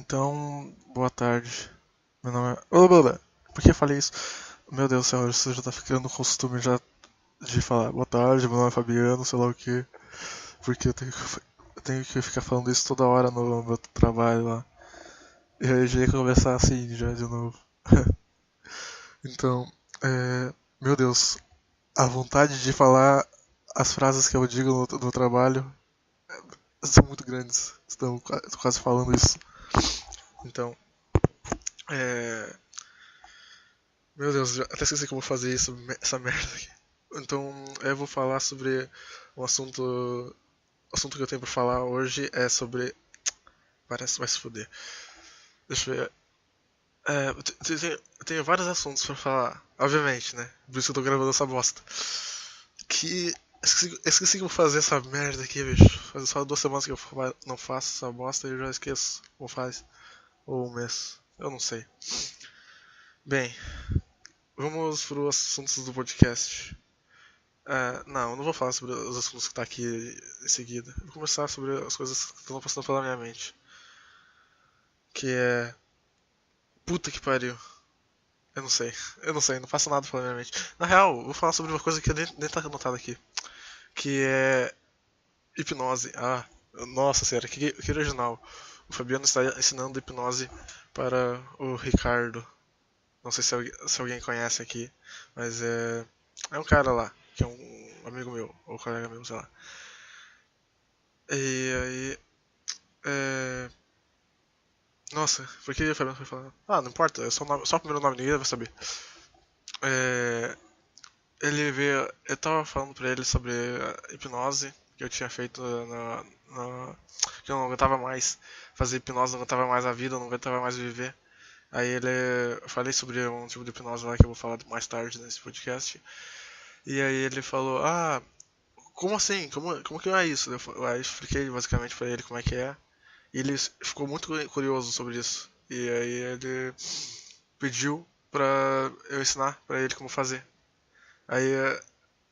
Então, boa tarde. Meu nome é. Ô, Baba, por que eu falei isso? Meu Deus do céu, isso já tá ficando costume já de falar boa tarde, meu nome é Fabiano, sei lá o que. Porque eu tenho que ficar falando isso toda hora no meu trabalho lá. E aí já ia começar assim já de novo. Então, meu Deus, a vontade de falar as frases que eu digo no trabalho são muito grandes. Tô quase falando isso. Então, é, meu Deus, até esqueci que eu vou fazer isso, essa merda aqui. Então, eu vou falar sobre um assunto. O assunto que eu tenho pra falar hoje é sobre. Parece que vai se fuder. Deixa eu ver. Eu tenho vários assuntos pra falar, obviamente, né? Por isso que eu tô gravando essa bosta. Que. Esqueci que eu vou fazer essa merda aqui, bicho. Faz só 2 semanas que eu não faço essa bosta e eu já esqueço como faz. Ou um mês. Eu não sei. Bem, vamos pros assuntos do podcast. Não, eu não vou falar sobre os assuntos que tá aqui em seguida. Eu vou começar sobre as coisas que estão passando pela minha mente. Que é. Puta que pariu. Eu não sei. Eu não sei, não faço nada pela minha mente. Na real, eu vou falar sobre uma coisa que nem tá anotada aqui. Que é. Hipnose. Nossa senhora, que original. O Fabiano está ensinando hipnose para o Ricardo. Não sei se alguém conhece aqui, mas é. É um cara lá, que é um amigo meu, ou colega meu, sei lá. E aí. É... Nossa, por que o Fabiano foi falar? Não importa, é só o primeiro nome, ninguém vai saber. É, ele veio. Eu tava falando pra ele sobre a hipnose que eu tinha feito que eu não aguentava mais fazer hipnose, não aguentava mais a vida, não aguentava mais viver. Aí ele. Eu falei sobre um tipo de hipnose lá que eu vou falar mais tarde nesse podcast. E aí ele falou: como assim? Como que é isso? Aí eu expliquei basicamente pra ele como é que é. E ele ficou muito curioso sobre isso. E aí ele pediu pra eu ensinar pra ele como fazer. Aí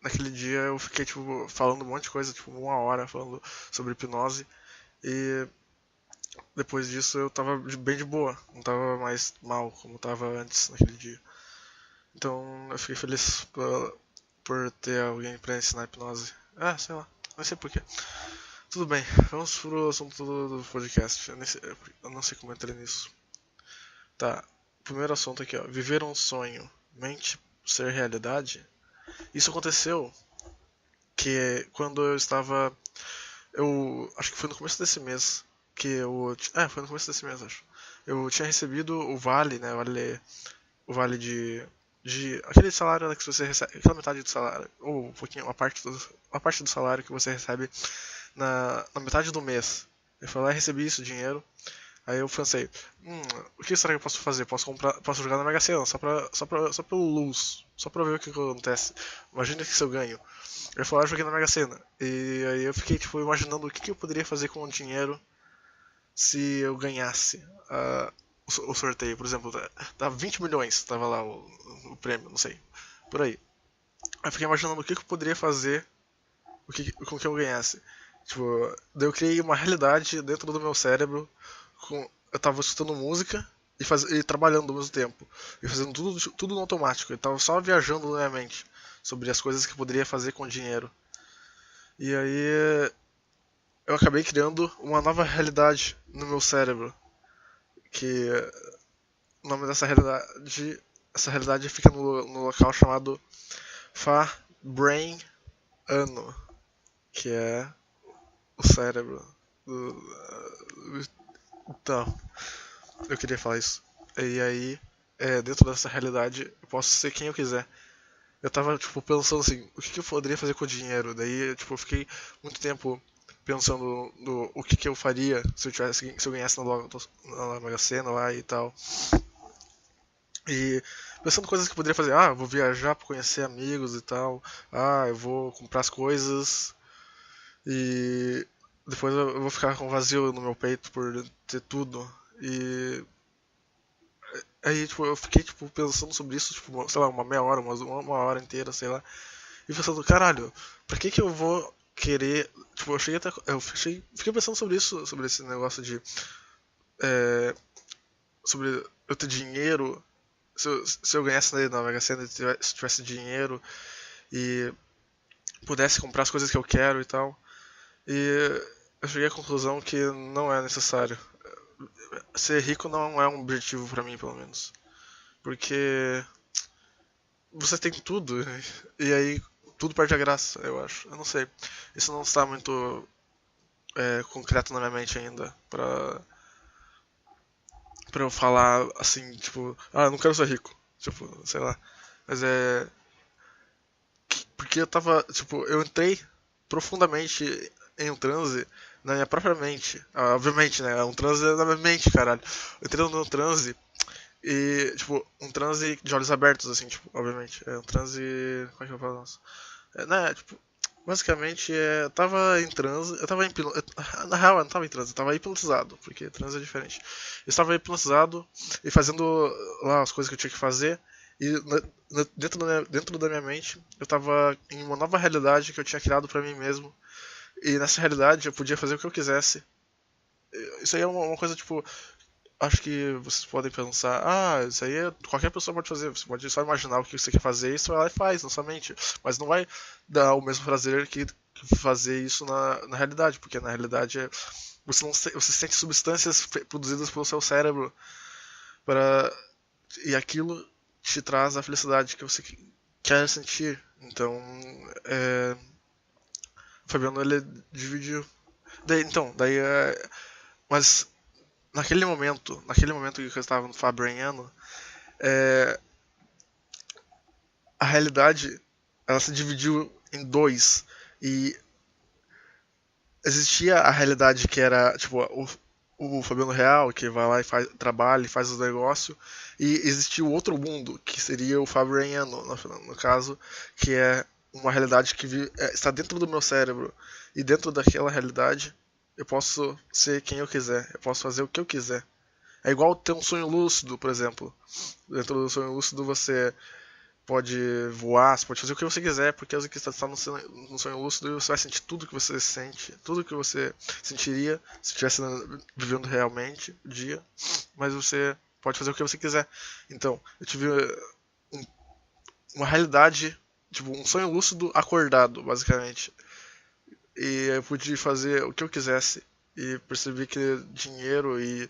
naquele dia eu fiquei tipo falando um monte de coisa, tipo 1 hora falando sobre hipnose. E depois disso eu tava bem de boa, não tava mais mal como tava antes naquele dia. Então eu fiquei feliz por ter alguém pra ensinar hipnose. Sei lá, não sei porquê. Tudo bem, vamos pro assunto do podcast. Eu não sei como entrei nisso. Tá, primeiro assunto aqui, ó. Viver um sonho, mente ser realidade. Isso aconteceu que quando eu estava. Eu acho que foi no começo desse mês. Que eu. Foi no começo desse mês, acho. Eu tinha recebido o vale, né? O vale de. Aquele salário que você recebe. Aquela metade do salário. Ou um pouquinho, uma parte do salário que você recebe na metade do mês. Eu fui lá e recebi isso, dinheiro. Aí eu pensei, o que será que eu posso fazer? Posso jogar na Mega Sena, só pelo luz, só pra ver o que acontece. Imagina que se eu ganho. Eu fui lá e joguei na Mega Sena. E aí eu fiquei tipo imaginando o que eu poderia fazer com o dinheiro se eu ganhasse o sorteio. Por exemplo, tava 20 milhões, tava lá o prêmio, não sei. Por aí. Aí eu fiquei imaginando o que eu poderia fazer com o que eu ganhasse. Tipo, daí eu criei uma realidade dentro do meu cérebro. Eu tava escutando música e trabalhando ao mesmo tempo. E fazendo tudo no automático. Eu tava só viajando na minha mente sobre as coisas que eu poderia fazer com dinheiro. E aí eu acabei criando uma nova realidade no meu cérebro. Que o nome dessa realidade. Essa realidade fica no local chamado Fa Brain Ano, que é o cérebro. Então, eu queria falar isso. E aí, dentro dessa realidade, eu posso ser quem eu quiser. Eu tava, tipo, pensando assim, o que eu poderia fazer com o dinheiro? Daí, tipo, eu fiquei muito tempo pensando no o que eu faria se eu ganhasse na Mega Sena lá e tal. E pensando em coisas que eu poderia fazer. Eu vou viajar pra conhecer amigos e tal. Eu vou comprar as coisas. E depois eu vou ficar com um vazio no meu peito por ter tudo. E aí, tipo, eu fiquei, tipo, pensando sobre isso, tipo, sei lá, uma meia hora, uma hora inteira, sei lá. E pensando, caralho, pra que eu vou querer. Tipo, eu cheguei até. Fiquei pensando sobre isso, sobre esse negócio de. é, sobre eu ter dinheiro. Se eu ganhasse na Mega Sena, se tivesse dinheiro e pudesse comprar as coisas que eu quero e tal. E eu cheguei à conclusão que não é necessário. Ser rico não é um objetivo pra mim, pelo menos. Porque você tem tudo e aí tudo perde a graça, eu acho. Eu não sei. Isso não está muito concreto na minha mente ainda pra eu falar assim, tipo, ah, eu não quero ser rico. Tipo, sei lá. Mas é. Porque eu tava. Tipo, eu entrei profundamente em um transe na minha própria mente. Ah, obviamente, né? É um transe na minha mente, caralho. Eu entrei num transe e, tipo, um transe de olhos abertos, assim, tipo, obviamente. É um transe. Como é que eu falo? Nossa. Né, tipo, basicamente, eu tava em transe. Eu tava na real, eu não tava em transe, eu tava hipnotizado, porque transe é diferente. Eu estava hipnotizado e fazendo lá as coisas que eu tinha que fazer. E dentro da minha mente, eu tava em uma nova realidade que eu tinha criado pra mim mesmo. E nessa realidade eu podia fazer o que eu quisesse. Isso aí é uma coisa, tipo, acho que vocês podem pensar, ah, isso aí qualquer pessoa pode fazer, você pode só imaginar o que você quer fazer e você vai lá e faz na sua mente. Mas não vai dar o mesmo prazer que fazer isso na realidade, porque na realidade você não você sente substâncias produzidas pelo seu cérebro para e aquilo te traz a felicidade que você quer sentir. Então, o Fabiano ele dividiu. Mas naquele momento que eu estava no Fabriano, é, a realidade ela se dividiu em dois e existia a realidade que era tipo o Fabiano Real que vai lá e faz trabalha e faz os negócios e existia o outro mundo que seria o Fabriano no caso que é uma realidade que está dentro do meu cérebro e dentro daquela realidade eu posso ser quem eu quiser, eu posso fazer o que eu quiser. É igual ter um sonho lúcido, por exemplo. Dentro do sonho lúcido você pode voar, você pode fazer o que você quiser, porque você está no sonho lúcido e você vai sentir tudo que você sente, tudo que você sentiria se estivesse vivendo realmente o dia, mas você pode fazer o que você quiser. Então, eu tive um, uma realidade, tipo, um sonho lúcido acordado, basicamente. E eu pude fazer o que eu quisesse e percebi que dinheiro e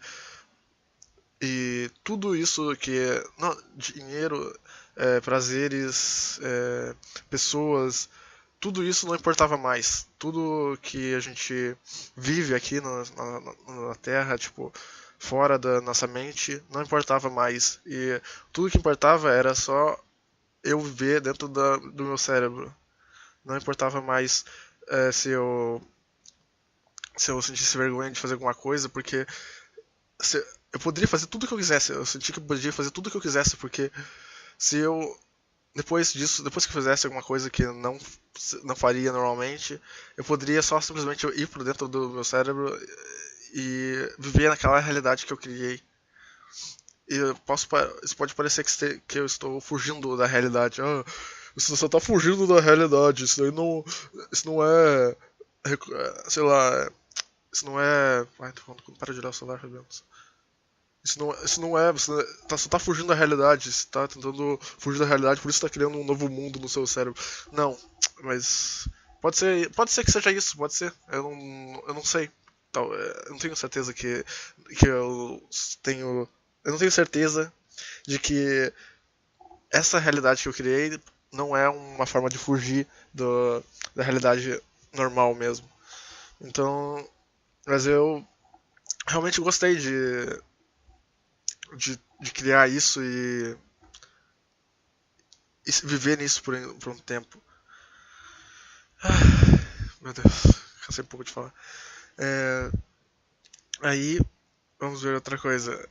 tudo isso que é não, dinheiro, prazeres, pessoas, tudo isso não importava mais. Tudo que a gente vive aqui na Terra, tipo, fora da nossa mente, não importava mais. E tudo que importava era só eu viver dentro do meu cérebro. Não importava mais eh, se eu se eu sentisse vergonha de fazer alguma coisa, porque se, eu poderia fazer tudo o que eu quisesse. Eu senti que eu poderia fazer tudo o que eu quisesse, porque se eu depois disso, depois que eu fizesse alguma coisa que não faria normalmente, eu poderia só simplesmente ir para dentro do meu cérebro e viver naquela realidade que eu criei. E isso pode parecer que eu estou fugindo da realidade. Ah, você só está fugindo da realidade. Isso não é, sei lá, isso não é. Ai, tô falando, para de olhar o celular, Fabiano. Isso não é, você só tá fugindo da realidade, você tá tentando fugir da realidade, por isso tá criando um novo mundo no seu cérebro. Não, mas pode ser que seja isso, pode ser. Eu não sei. Eu não tenho certeza que eu não tenho certeza de que essa realidade que eu criei não é uma forma de fugir da realidade normal mesmo. Então, mas eu realmente gostei de criar isso e viver nisso por um tempo. Meu Deus, cansei um pouco de falar. É, aí, vamos ver outra coisa.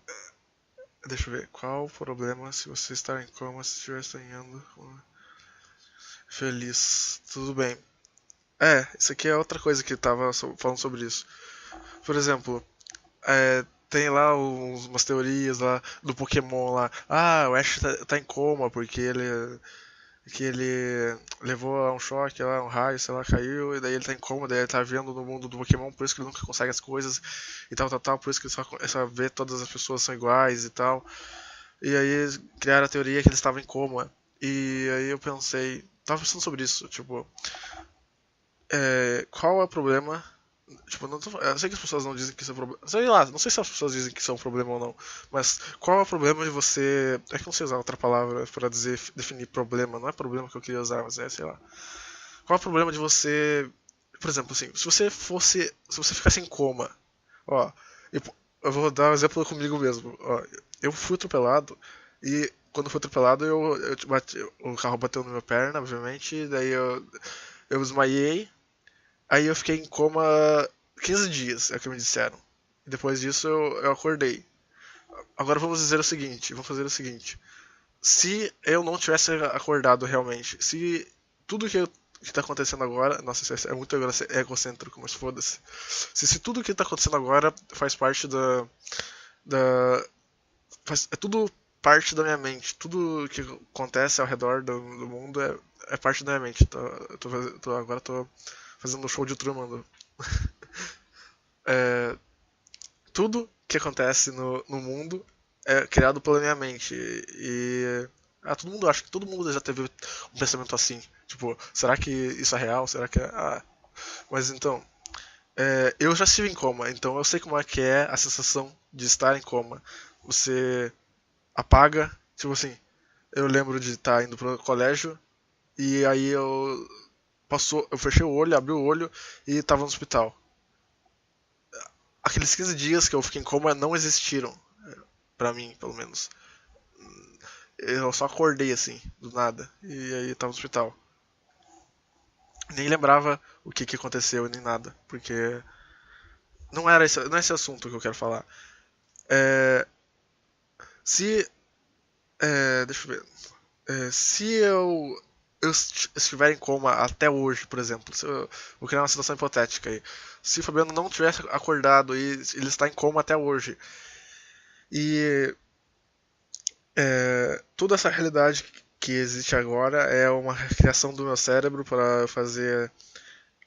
Deixa eu ver. Qual o problema se você está em coma, se estiver sonhando feliz? Tudo bem. Isso aqui é outra coisa que tava falando sobre isso. Por exemplo, tem lá umas teorias lá do Pokémon lá. Ah, o Ash tá em coma porque que ele levou a um choque lá, um raio, sei lá, caiu, e daí ele tá em coma, daí ele tá vendo no mundo do Pokémon, por isso que ele nunca consegue as coisas, e tal, por isso que ele só vê todas as pessoas são iguais e tal. E aí criaram a teoria que ele estava em coma. E aí eu pensei, tava pensando sobre isso, tipo, qual é o problema? Tipo, eu sei que as pessoas não dizem que isso é problema. Sei lá, não sei se as pessoas dizem que isso é um problema ou não. Mas qual é o problema de você. É que eu não sei usar outra palavra para dizer, definir problema. Não é problema que eu queria usar, mas é, sei lá. Qual é o problema de você. Por exemplo, assim, se você fosse. Se você ficasse em coma. Ó, eu, eu vou dar um exemplo comigo mesmo. Ó, eu fui atropelado e quando fui atropelado o carro bateu na minha perna, obviamente, daí eu desmaiei. Aí eu fiquei em coma 15 dias, é o que me disseram. E depois disso eu acordei. Agora vamos dizer o seguinte, vamos fazer o seguinte. Se eu não tivesse acordado realmente, se tudo que tá acontecendo agora, nossa, isso é muito egocêntrico, mas foda-se. Se tudo que tá acontecendo agora faz parte da é tudo parte da minha mente. Tudo que acontece ao redor do mundo é parte da minha mente. Agora tô fazendo um show de Truman. É, tudo que acontece no mundo é criado pela minha mente. Todo mundo acha que todo mundo já teve um pensamento assim. Tipo, será que isso é real? Será que é. Mas então, eu já estive em coma, então eu sei como é que é a sensação de estar em coma. Você apaga, tipo assim, eu lembro de estar indo pro colégio e aí eu fechei o olho, abri o olho e tava no hospital. Aqueles 15 dias que eu fiquei em coma não existiram, pra mim, pelo menos. Eu só acordei assim, do nada, e aí tava no hospital. Nem lembrava o que aconteceu nem nada, porque não é esse assunto que eu quero falar. É, se deixa eu ver. Se eu estiver em coma até hoje, por exemplo, vou criar uma situação hipotética aí. Se o Fabiano não tivesse acordado e ele está em coma até hoje, e toda essa realidade que existe agora é uma criação do meu cérebro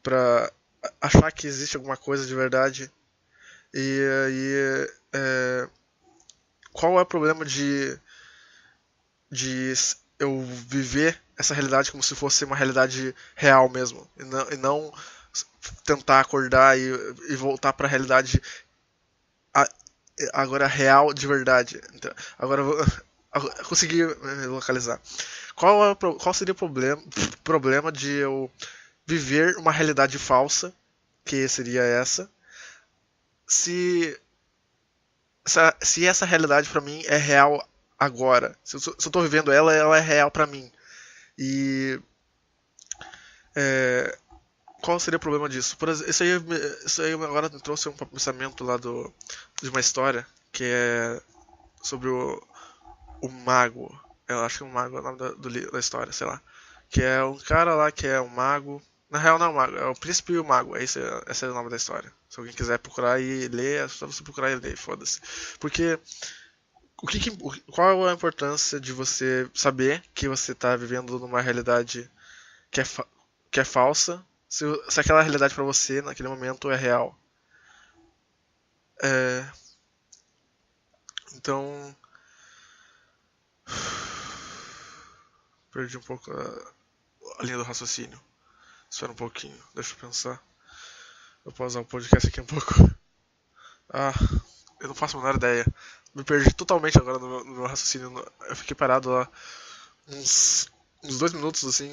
para achar que existe alguma coisa de verdade. E aí, qual é o problema de eu viver essa realidade como se fosse uma realidade real mesmo, e não tentar acordar e voltar para a realidade agora real de verdade. Então, agora eu vou consegui localizar. Qual seria o problema de eu viver uma realidade falsa, que seria essa, se se essa realidade pra mim é real agora? Se eu tô vivendo ela, ela é real pra mim. E é, qual seria o problema disso? Por exemplo, isso aí agora me trouxe um pensamento lá de uma história que é sobre o mago. Eu acho que o mago é o nome da história, sei lá. Que é um cara lá que é um mago. Na real não é um mago, é o príncipe e o mago. Esse é o nome da história. Se alguém quiser procurar e ler, é só você procurar e ler, foda-se. Porque qual é a importância de você saber que você está vivendo numa realidade que é, que é falsa, se aquela realidade para você naquele momento é real? É, então, perdi um pouco a linha do raciocínio. Espera um pouquinho, deixa eu pensar. Eu posso usar o podcast aqui um pouco. Ah, eu não faço a menor ideia. Me perdi totalmente agora no meu raciocínio. Eu fiquei parado lá uns 2 minutos assim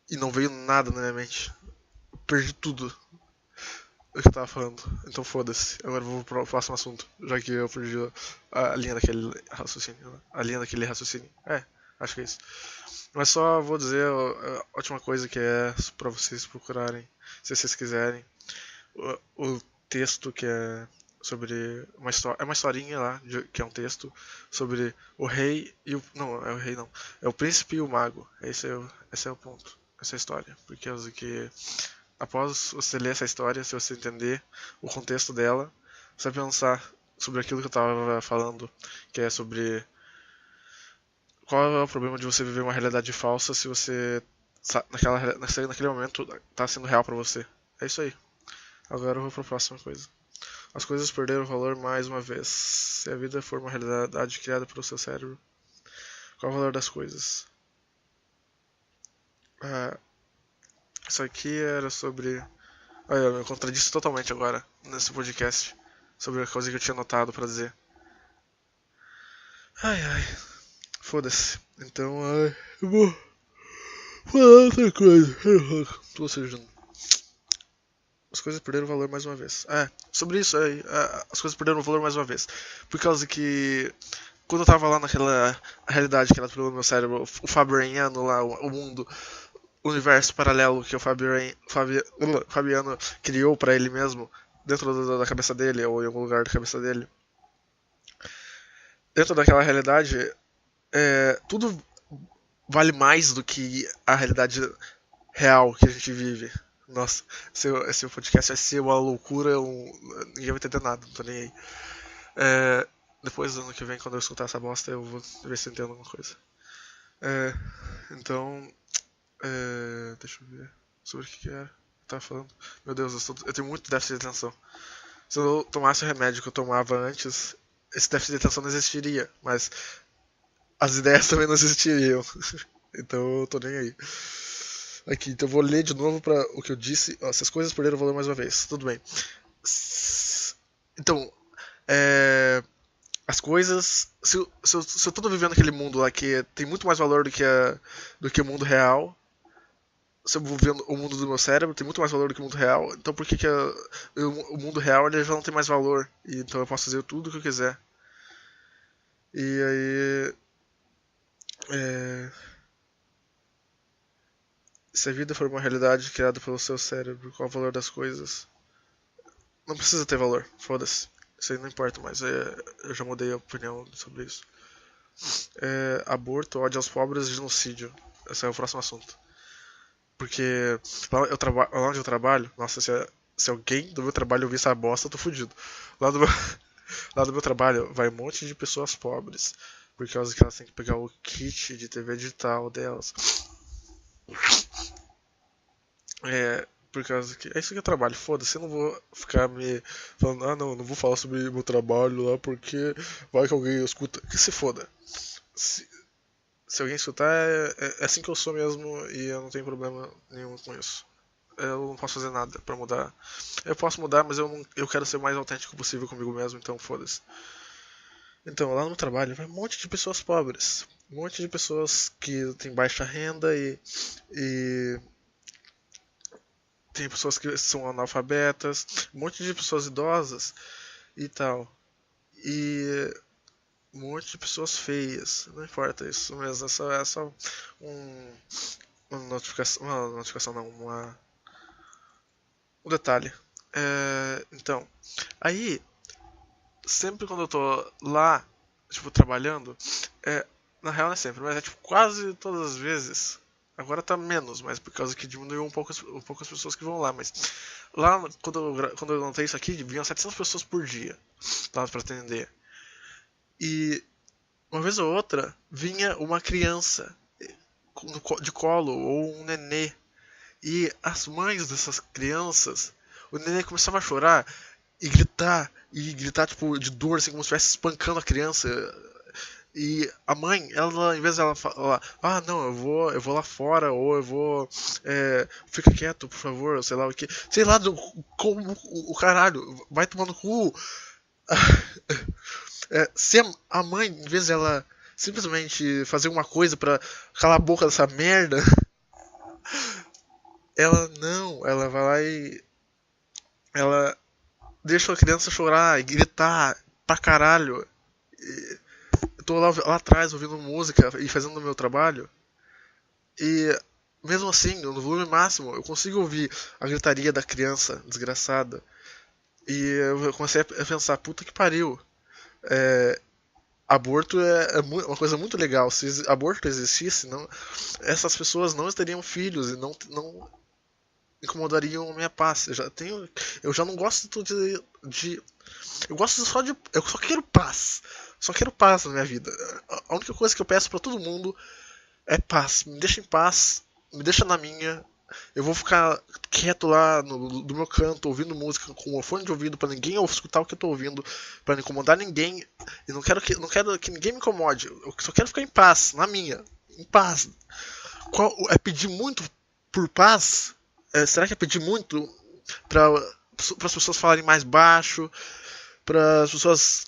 e não veio nada na minha mente. Eu perdi tudo o que eu tava falando. Então foda-se. Agora eu vou pro próximo assunto. Já que eu perdi a linha daquele raciocínio. Né? A linha daquele raciocínio. Acho que é isso. Mas só vou dizer a última coisa que é pra vocês procurarem, se vocês quiserem. O texto que é sobre uma história, é uma historinha lá que é um texto sobre o rei e o não é o rei não, é o príncipe e o mago. Esse é o ponto, essa é a história, porque que após você ler essa história, se você entender o contexto dela, você vai pensar sobre aquilo que eu estava falando, que é sobre qual é o problema de você viver uma realidade falsa se você naquele momento tá sendo real pra você? É isso aí. Agora eu vou pra próxima coisa. As coisas perderam valor mais uma vez. Se a vida for uma realidade criada pelo seu cérebro, qual é o valor das coisas? Ah, isso aqui era sobre. Olha, eu me contradisse totalmente agora nesse podcast sobre a coisa que eu tinha notado pra dizer. Ai ai, foda-se. Então, eu vou falar outra coisa. Tô sejando. As coisas perderam valor mais uma vez. Sobre isso aí, as coisas perderam valor mais uma vez. Por causa que quando eu tava lá naquela realidade criada pelo meu cérebro, o Fabiano lá, o mundo, o universo paralelo que o Fabiano criou pra ele mesmo, dentro da cabeça dele, ou em algum lugar da cabeça dele. Dentro daquela realidade, tudo vale mais do que a realidade real que a gente vive. Nossa, esse podcast vai ser uma loucura, ninguém vai entender nada, não tô nem aí. Depois do ano que vem, quando eu escutar essa bosta, eu vou ver se eu entendo alguma coisa. Então, deixa eu ver sobre o que era. Eu tava falando. Meu Deus, eu tenho muito déficit de atenção. Se eu tomasse o remédio que eu tomava antes, esse déficit de atenção não existiria, mas as ideias também não existiriam. Então eu tô nem aí. Aqui, então eu vou ler de novo para o que eu disse. Essas coisas perderam valor mais uma vez. Tudo bem. Então, as coisas. Se eu tô vivendo aquele mundo lá que tem muito mais valor do que o mundo real. Se eu vou vivendo o mundo do meu cérebro, tem muito mais valor do que o mundo real. Então por que, o mundo real ele já não tem mais valor? E, então eu posso fazer tudo o que eu quiser. E aí. Se a vida for uma realidade criada pelo seu cérebro, qual o valor das coisas? Não precisa ter valor, foda-se. Isso aí não importa mais. Eu já mudei a opinião sobre isso. Aborto, ódio aos pobres e genocídio. Esse é o próximo assunto. Porque lá onde eu trabalho, nossa, se alguém do meu trabalho ouvir essa bosta, eu tô fudido. Lá do meu, lá do meu trabalho vai um monte de pessoas pobres. Por causa que elas têm que pegar o kit de TV digital delas. Por causa que. É isso que eu trabalho, foda-se, eu não vou ficar me falando, não vou falar sobre meu trabalho lá porque vai que alguém escuta. Que se foda. Se alguém escutar, é assim que eu sou mesmo e eu não tenho problema nenhum com isso. Eu não posso fazer nada pra mudar. Eu posso mudar, mas eu quero ser o mais autêntico possível comigo mesmo, então foda-se. Então, lá no trabalho vai um monte de pessoas pobres. Um monte de pessoas que têm baixa renda e tem pessoas que são analfabetas, um monte de pessoas idosas e tal. E um monte de pessoas feias. Não importa isso mesmo, é só uma notificação não, um detalhe. Então, aí, sempre quando eu tô lá, tipo, trabalhando, na real não é sempre, mas é tipo quase todas as vezes. Agora tá menos, mas por causa que diminuiu um pouco as pessoas que vão lá. Mas lá, quando eu notei isso aqui, vinham 700 pessoas por dia lá pra atender. E uma vez ou outra, vinha uma criança de colo ou um nenê. E as mães dessas crianças, o nenê começava a chorar e gritar tipo de dor, assim, como se estivesse espancando a criança. E a mãe, ela, em vez dela falar, não, eu vou lá fora, ou eu vou, fica quieto, por favor, sei lá o que, sei lá, como o caralho, vai tomar no cu. Se a mãe, em vez dela simplesmente fazer uma coisa pra calar a boca dessa merda, ela vai lá e ela deixa a criança chorar e gritar pra caralho. Eu tô lá atrás ouvindo música e fazendo o meu trabalho. E mesmo assim, no volume máximo, eu consigo ouvir a gritaria da criança desgraçada. E eu comecei a pensar, puta que pariu. Aborto é uma coisa muito legal. Se aborto existisse, essas pessoas não teriam filhos e não incomodariam a minha paz. Eu já não gosto eu gosto só de, eu só quero paz. Só quero paz na minha vida. A única coisa que eu peço pra todo mundo é paz. Me deixa em paz, me deixa na minha. Eu vou ficar quieto lá do meu canto, ouvindo música com o fone de ouvido pra ninguém escutar o que eu tô ouvindo, pra não incomodar ninguém. E não quero que ninguém me incomode. Eu só quero ficar em paz, na minha. Em paz. É pedir muito por paz? Será que é pedir muito para as pessoas falarem mais baixo? Para as pessoas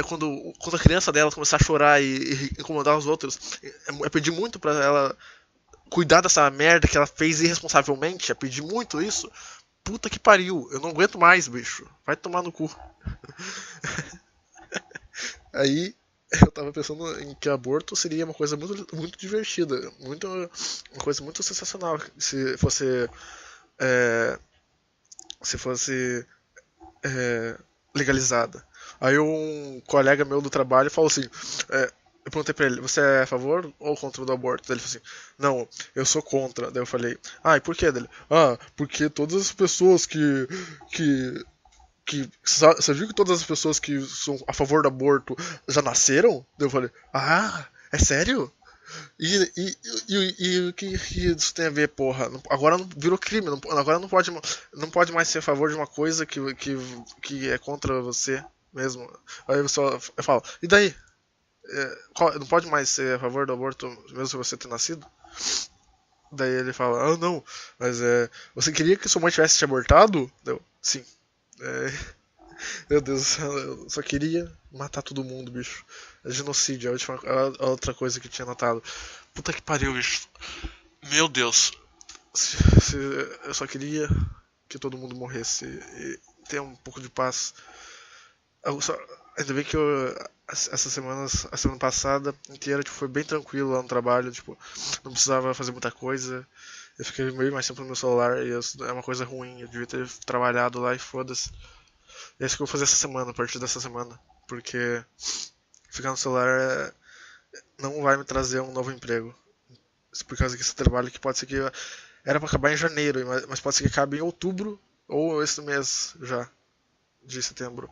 quando a criança dela começar a chorar e incomodar os outros, é pedir muito para ela cuidar dessa merda que ela fez irresponsavelmente? É pedir muito isso? Puta que pariu, eu não aguento mais, bicho. Vai tomar no cu. Aí eu tava pensando em que aborto seria uma coisa muito, muito divertida, uma coisa muito sensacional é, se fosse legalizada. Aí um colega meu do trabalho falou assim, eu perguntei pra ele, você é a favor ou contra do aborto? Ele falou assim, não, eu sou contra. Daí eu falei, e por que dele? Porque todas as pessoas que você viu que todas as pessoas que são a favor do aborto já nasceram? Daí eu falei, é sério? E o que isso tem a ver, porra? Agora virou crime, agora não pode mais ser a favor de uma coisa que é contra você mesmo. Aí eu falo, e daí? Não pode mais ser a favor do aborto mesmo se você ter nascido? Daí ele fala, não, mas você queria que sua mãe tivesse te abortado? Deu, sim. É, meu Deus do céu, eu só queria matar todo mundo, bicho. É genocídio, a outra coisa que eu tinha notado. Puta que pariu, bicho. Meu Deus. Eu só queria que todo mundo morresse e ter um pouco de paz. Ainda bem que a semana passada inteira tipo, foi bem tranquilo lá no trabalho, tipo, não precisava fazer muita coisa. Eu fiquei meio mais tempo no meu celular e é uma coisa ruim. Eu devia ter trabalhado lá e foda-se. E é isso que eu vou fazer essa semana, a partir dessa semana. Porque ficar no celular não vai me trazer um novo emprego. Por causa que esse trabalho que pode ser que era pra acabar em janeiro, mas pode ser que acabe em outubro ou esse mês já, de setembro.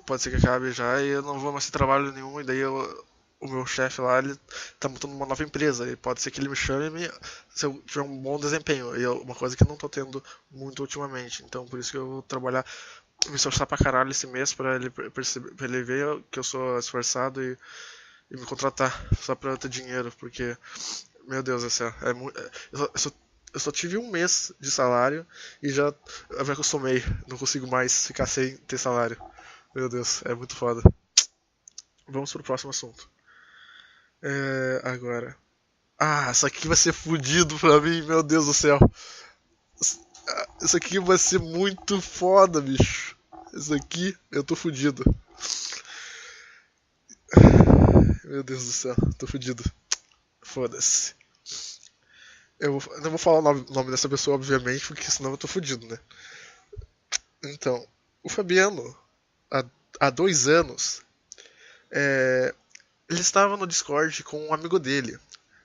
Pode ser que acabe já e eu não vou mais ter trabalho nenhum. E daí o meu chefe lá, ele tá montando uma nova empresa. E pode ser que ele me chame se eu tiver um bom desempenho. E é uma coisa que eu não tô tendo muito ultimamente. Então por isso que eu vou trabalhar, me esforçar pra caralho esse mês pra ele perceber, pra ele ver que eu sou esforçado e me contratar só pra eu ter dinheiro. Porque, meu Deus do céu, eu só tive um mês de salário e já me acostumei. Não consigo mais ficar sem ter salário. Meu Deus, é muito foda. Vamos pro próximo assunto. Agora. Isso aqui vai ser fudido pra mim, meu Deus do céu. Isso aqui vai ser muito foda, bicho. Isso aqui, eu tô fudido. Meu Deus do céu, tô fudido. Foda-se. Eu não vou falar o nome dessa pessoa, obviamente, porque senão eu tô fudido, né? Então, o Fabiano, há 2 anos, ele estava no Discord com um amigo dele,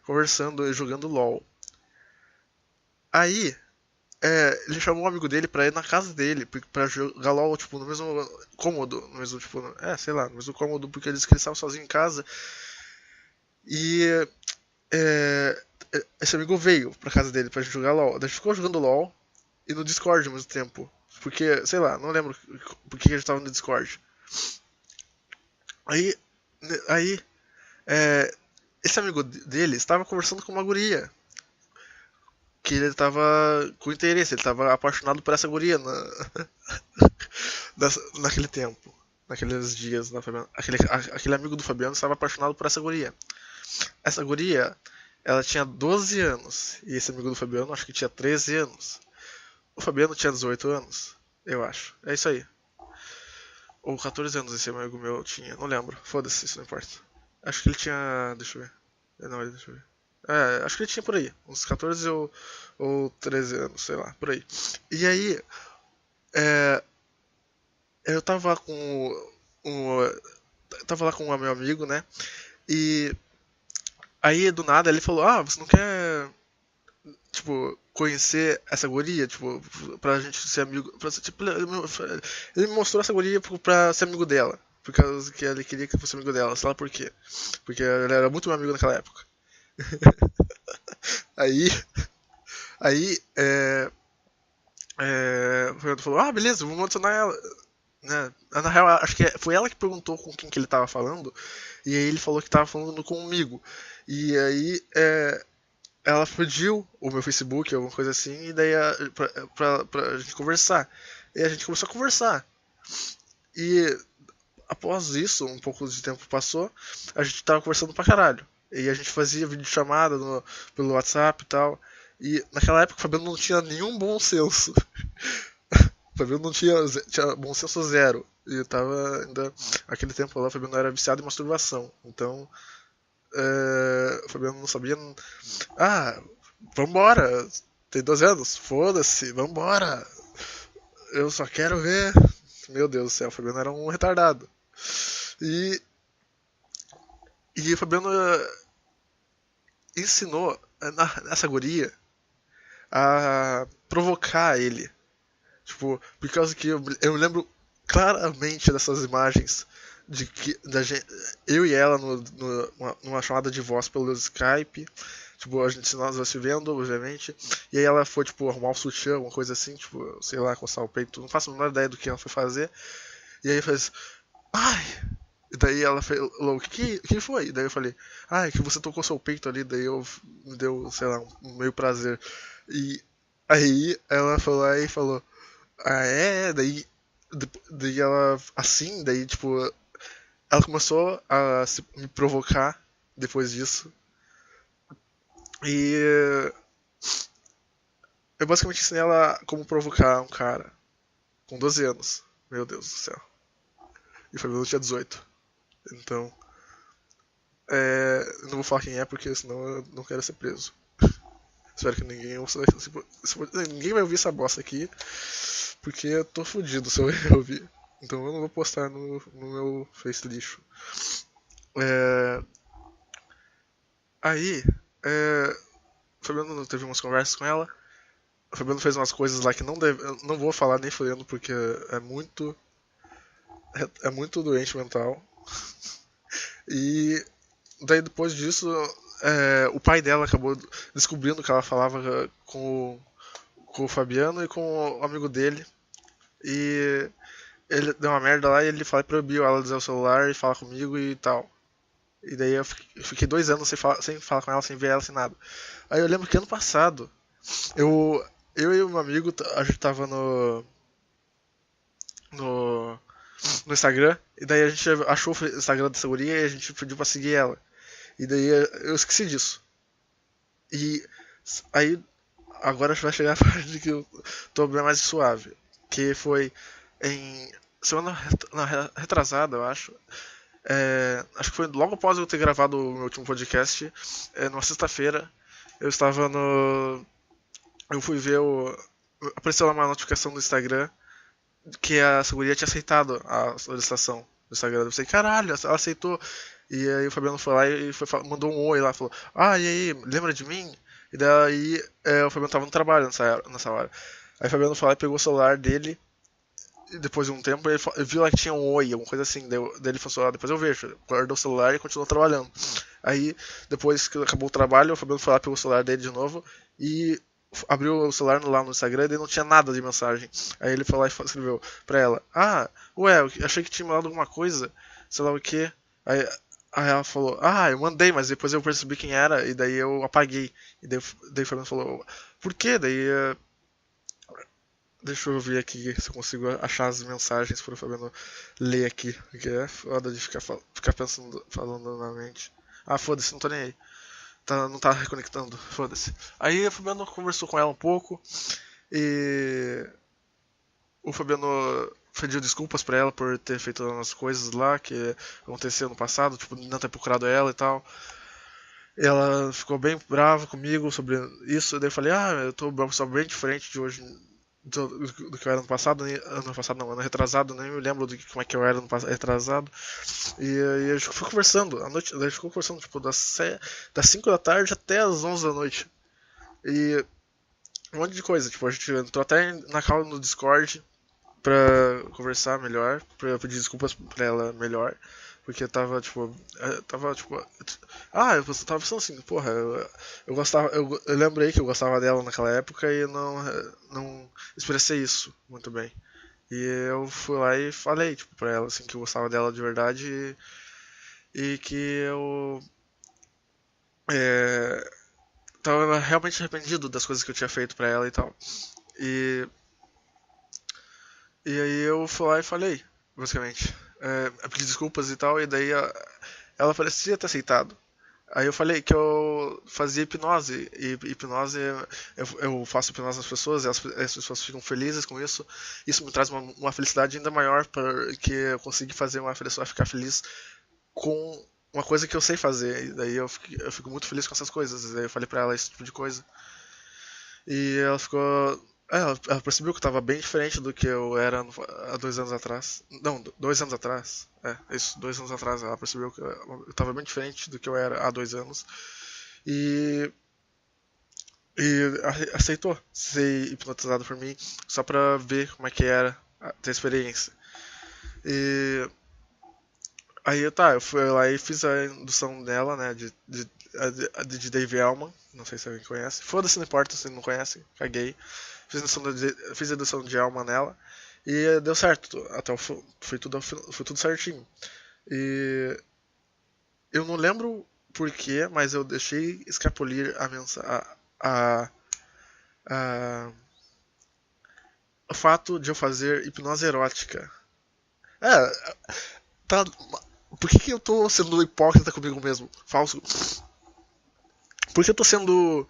conversando e jogando LOL. Aí, ele chamou um amigo dele pra ir na casa dele, pra jogar LOL, tipo, no mesmo cômodo, no mesmo, tipo, sei lá, no mesmo cômodo, porque ele disse que ele estava sozinho em casa. E esse amigo veio pra casa dele pra gente jogar LOL. A gente ficou jogando LOL e no Discord ao mesmo tempo. Porque, sei lá, não lembro porque a gente tava no Discord. Aí, aí esse amigo dele estava conversando com uma guria. Que ele estava com interesse, ele estava apaixonado por essa guria naquele tempo. Naqueles dias, aquele amigo do Fabiano estava apaixonado por essa guria. Essa guria, ela tinha 12 anos. E esse amigo do Fabiano, acho que tinha 13 anos. O Fabiano tinha 18 anos, eu acho. É isso aí. Ou 14 anos esse amigo meu tinha, não lembro. Foda-se, isso não importa. Acho que ele tinha. Deixa eu ver. Não, deixa eu ver. Acho que ele tinha por aí. Uns 14 ou 13 anos, sei lá, por aí. E aí. Eu tava com. Tava lá com o meu amigo, né? E aí do nada ele falou: você não quer, tipo, conhecer essa guria, tipo, pra gente ser amigo. Tipo, ele me mostrou essa guria pra ser amigo dela. por causa que ele queria que eu fosse amigo dela, sei lá por quê. Porque ele era muito meu amigo naquela época. Aí, o Fernando falou, ah, beleza, vamos adicionar ela. Né? Na real, acho que foi ela que perguntou com quem que ele tava falando, e aí ele falou que tava falando comigo. E aí, ela pediu o meu Facebook, alguma coisa assim, e daí pra gente conversar. E a gente começou a conversar. E após isso, um pouco de tempo passou, a gente tava conversando pra caralho. E a gente fazia videochamada pelo WhatsApp e tal. E naquela época o Fabiano não tinha nenhum bom senso. O Fabiano não tinha bom senso zero. E tava ainda. Aquele tempo lá, o Fabiano era viciado em masturbação. Então. O Fabiano não sabia. Ah, vambora! Tem 12 anos? Foda-se, vambora! Eu só quero ver. Meu Deus do céu, o Fabiano era um retardado. E, e o Fabiano ensinou essa guria a provocar ele. Tipo, por causa que eu lembro claramente dessas imagens de que eu e ela numa chamada de voz pelo Skype. Tipo, a gente nós se vendo, obviamente. E aí ela foi, tipo, arrumar um sutiã, uma coisa assim, tipo, sei lá, coçar o peito. Não faço a menor ideia do que ela foi fazer. E aí fez. Ai! E daí ela falou, o que foi? E daí eu falei, ai, que você tocou seu peito ali, daí me deu, sei lá, um meio prazer. E aí ela foi lá e falou, ah é? Daí ela, assim, daí tipo, ela começou a me provocar depois disso. E eu basicamente ensinei ela como provocar um cara com 12 anos. Meu Deus do céu. E o Fabiano tinha 18. Então, não vou falar quem é porque senão eu não quero ser preso. Espero que ninguém ouça. Ninguém vai ouvir essa bosta aqui. Porque eu tô fudido se eu ouvir. Então eu não vou postar no meu Face lixo. Aí, o Fabiano teve umas conversas com ela. O Fabiano fez umas coisas lá que eu não vou falar nem fodendo porque é muito. É muito doente mental. E daí depois disso, o pai dela acabou descobrindo que ela falava com o Fabiano e com o amigo dele. E ele deu uma merda lá e ele proibiu ela de usar o celular e falar comigo e tal. E daí eu fiquei 2 anos sem falar com ela, sem ver ela, sem nada. Aí eu lembro que ano passado, eu e o meu amigo, a gente tava no, no Instagram, e daí a gente achou o Instagram dessa guria e a gente pediu pra seguir ela. E daí eu esqueci disso. E aí, agora vai chegar a parte que eu tô bem mais suave. Que foi em semana retrasada, eu acho. Acho que foi logo após eu ter gravado o meu último podcast. Numa sexta-feira, eu estava no. Eu fui ver o. Apareceu lá uma notificação do Instagram que a segurança tinha aceitado a solicitação do Instagram. Eu pensei, caralho, ela aceitou. E aí o Fabiano foi lá e mandou um oi lá, falou, ah, e aí, lembra de mim? E daí o Fabiano tava no trabalho nessa hora. Aí o Fabiano foi lá e pegou o celular dele. E depois de um tempo ele viu lá que tinha um oi, alguma coisa assim. Daí ele falou assim, ah, depois eu vejo. Guardou o celular e continuou trabalhando. Aí, depois que acabou o trabalho, o Fabiano foi lá, pegou o celular dele de novo e abriu o celular lá no Instagram e não tinha nada de mensagem. Aí ele foi lá e escreveu pra ela, ah, ué, eu achei que tinha mandado alguma coisa, sei lá o que. Aí ela falou, ah, eu mandei, mas depois eu percebi quem era e daí eu apaguei. E daí o Fabiano falou, por quê? Daí deixa eu ver aqui se eu consigo achar as mensagens para o Fabiano ler aqui. Porque é foda de ficar pensando, falando na mente. Ah, foda-se, não tô nem aí. Não tá reconectando, foda-se. Aí o Fabiano conversou com ela um pouco. E o Fabiano pediu desculpas pra ela por ter feito umas coisas lá que aconteceu no passado, tipo, não ter procurado ela e tal. Ela ficou bem brava comigo sobre isso. Daí eu falei, ah, eu tô bem diferente de hoje do que eu era no passado, ano retrasado, nem me lembro como é que eu era no passado, retrasado. E aí a gente ficou conversando, a noite, a gente ficou conversando tipo, das 5 da tarde até as 11 da noite. E um monte de coisa, tipo, a gente entrou até na call no Discord pra conversar melhor, pra pedir desculpas pra ela melhor. Porque eu tava, tipo. Eu tava pensando assim, porra, eu gostava. Eu lembrei que eu gostava dela naquela época e não expressei isso muito bem. E eu fui lá e falei, tipo, pra ela, assim, que eu gostava dela de verdade e que eu. É, tava realmente arrependido das coisas que eu tinha feito pra ela e tal. E, e aí eu fui lá e falei, basicamente. Eu pedi desculpas e tal, e daí ela parecia ter aceitado. Aí eu falei que eu fazia hipnose, e hipnose, eu faço hipnose nas pessoas, e as pessoas ficam felizes com isso. Isso me traz uma felicidade ainda maior, porque eu consegui fazer uma pessoa ficar feliz com uma coisa que eu sei fazer. E daí eu fico muito feliz com essas coisas. E daí eu falei pra ela esse tipo de coisa. E ela ficou. Ela percebeu que eu tava bem diferente do que eu era há 2 anos atrás. Não, 2 anos atrás. Isso, 2 anos atrás. Ela percebeu que eu tava bem diferente do que eu era há 2 anos. E, e aceitou ser hipnotizado por mim só pra ver como é que era ter experiência. E aí tá, eu fui lá e fiz a indução dela, né, de Dave Elman, não sei se alguém conhece. Foda-se, não importa se não conhece, caguei. Fiz a indução de Elman nela e deu certo, até foi tudo certinho. E eu não lembro por quê, mas eu deixei escapulir a mensagem, a, o fato de eu fazer hipnose erótica. É, tá. Por que eu tô sendo hipócrita comigo mesmo? Falso. Por que eu tô sendo.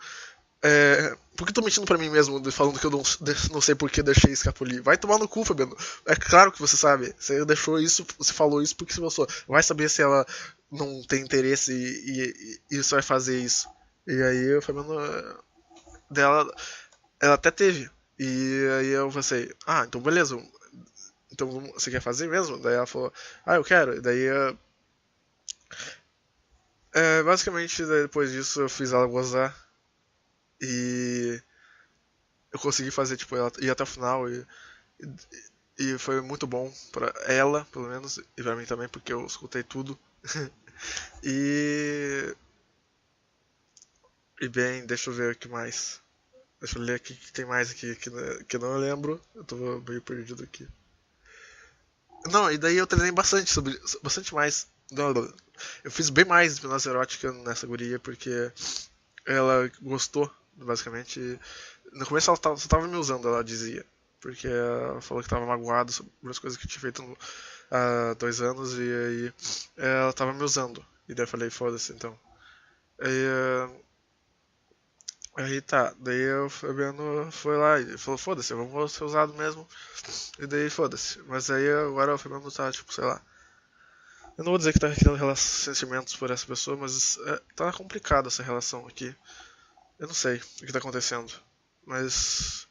Por que eu tô mentindo pra mim mesmo, falando que eu não sei por que deixei escapulir? Vai tomar no cu, Fabiano. É claro que você sabe. Você deixou isso, você falou isso porque você gostou. Vai saber se ela não tem interesse e isso vai fazer isso. E aí o Fabiano dela. Ela até teve. E aí eu pensei, então beleza. Então você quer fazer mesmo? Daí ela falou, eu quero. E daí basicamente, depois disso, eu fiz ela gozar e eu consegui fazer, tipo, ela ir até o final e foi muito bom pra ela, pelo menos, e pra mim também, porque eu escutei tudo. e. E bem, deixa eu ver o que mais. Deixa eu ler aqui o que tem mais aqui que eu não lembro. Eu tô meio perdido aqui. Não, e daí eu treinei bastante mais. Não, eu fiz bem mais hipnose erótica nessa guria, porque ela gostou, basicamente. No começo ela só tava me usando, ela dizia. Porque ela falou que tava magoada sobre as coisas que eu tinha feito há 2 anos e aí ela tava me usando. E daí eu falei, foda-se então. Aí tá, daí o Fabiano foi lá e falou, foda-se, vamos ser usado mesmo. E daí foda-se. Mas aí agora o Fabiano tá, tipo, sei lá. Eu não vou dizer que tá criando sentimentos por essa pessoa, mas tá complicada essa relação aqui. Eu não sei o que tá acontecendo. Mas.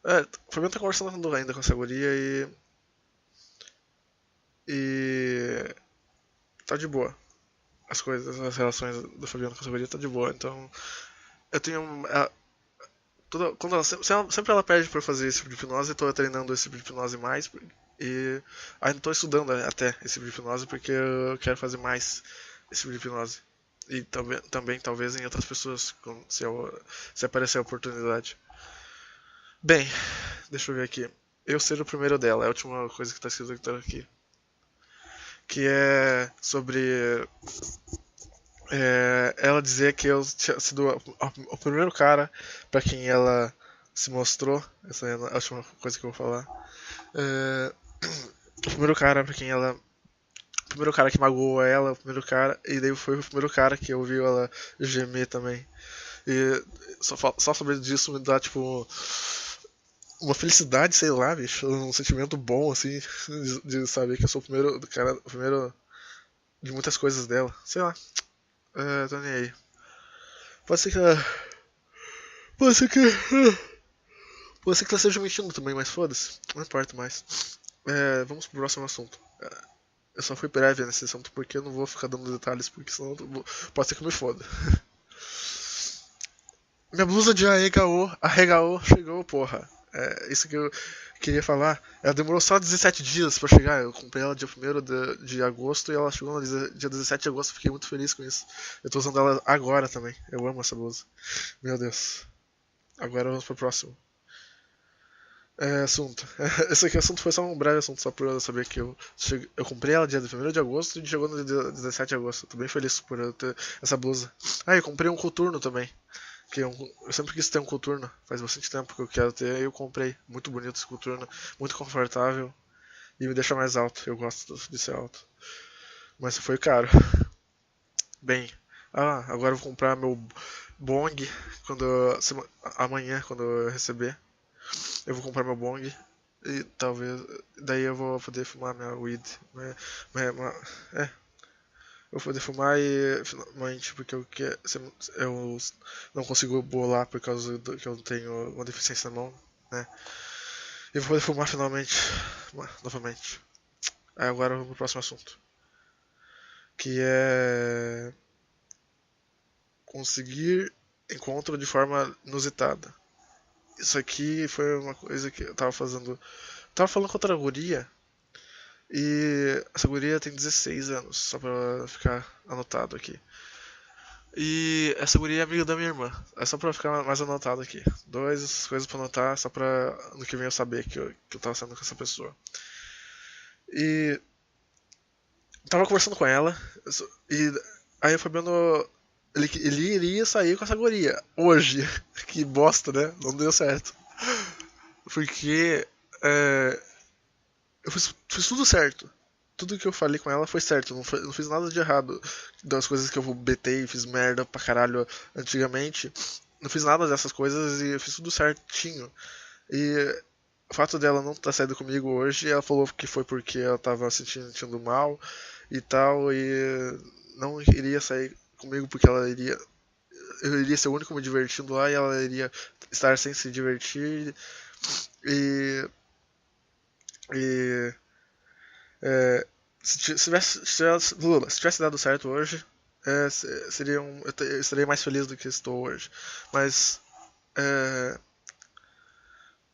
O Fabiano tá conversando ainda com essa guria e. Tá de boa. As relações do Fabiano com essa guria tá de boa. Então. Eu tenho. Quando sempre ela pede pra eu fazer esse tipo de hipnose, eu tô treinando esse tipo de hipnose mais. E ainda tô estudando até esse tipo de hipnose porque eu quero fazer mais esse tipo de hipnose. E também talvez em outras pessoas, se aparecer a oportunidade. Bem, deixa eu ver aqui. Eu ser o primeiro dela, é a última coisa que tá escrito aqui. Que é sobre ela dizer que eu tinha sido o primeiro cara pra quem ela se mostrou. Essa é a última coisa que eu vou falar. O primeiro cara pra quem ela. O primeiro cara que magoou ela, o primeiro cara. E daí foi o primeiro cara que ouviu ela gemer também. E só saber disso me dá, tipo, uma felicidade, sei lá, bicho. Um sentimento bom, assim, de saber que eu sou o primeiro cara, o primeiro de muitas coisas dela. Sei lá. Tô nem aí. Pode ser que ela. Pode ser que. Pode ser que ela esteja mentindo também, mas foda-se. Não importa mais. Vamos pro próximo assunto. Eu só fui breve nesse assunto porque eu não vou ficar dando detalhes, porque senão pode ser que eu me foda. Minha blusa de arregaô chegou, porra. É isso que eu queria falar. Ela demorou só 17 dias pra chegar. Eu comprei ela dia 1º de agosto e ela chegou no dia 17 de agosto. Fiquei muito feliz com isso. Eu tô usando ela agora também. Eu amo essa blusa. Meu Deus. Agora vamos pro próximo. Assunto. Esse aqui assunto foi só um breve assunto, só pra eu saber que eu comprei ela dia 1º de agosto e chegou no dia 17 de agosto. Tô bem feliz por eu ter essa blusa. Ah, eu comprei um coturno também. Eu sempre quis ter um coturno, faz bastante tempo que eu quero ter, e eu comprei. Muito bonito esse coturno, muito confortável e me deixa mais alto. Eu gosto de ser alto. Mas foi caro. Bem, agora eu vou comprar meu bong amanhã, quando eu receber. Eu vou comprar meu bong e talvez. Daí eu vou poder fumar minha weed. É, eu vou poder fumar e finalmente, porque eu não consigo bolar por causa do que eu tenho uma deficiência na mão, né? E vou poder fumar finalmente, novamente. Aí agora vamos pro próximo assunto, que é conseguir encontro de forma inusitada. Isso aqui foi uma coisa que eu tava fazendo. Tava falando com outra guria. E essa guria tem 16 anos, só pra ficar anotado aqui. E essa guria é amiga da minha irmã. É só pra ficar mais anotado aqui. Duas coisas pra anotar, só pra no que vem eu saber que eu tava saindo com essa pessoa. E tava conversando com ela, e aí o Fabiano. Ele iria sair com essa guria hoje. Que bosta, né? Não deu certo. Porque eu fiz tudo certo. Tudo que eu falei com ela foi certo. Não fiz nada de errado. Das coisas que eu betei, fiz merda pra caralho antigamente. Não fiz nada dessas coisas e eu fiz tudo certinho. E o fato dela não estar saindo comigo hoje, ela falou que foi porque ela tava se sentindo mal e tal. E não iria sair comigo porque eu iria ser o único me divertindo lá e ela iria estar sem se divertir. E. E É, se tivesse dado certo hoje, eu estaria mais feliz do que estou hoje. Mas é,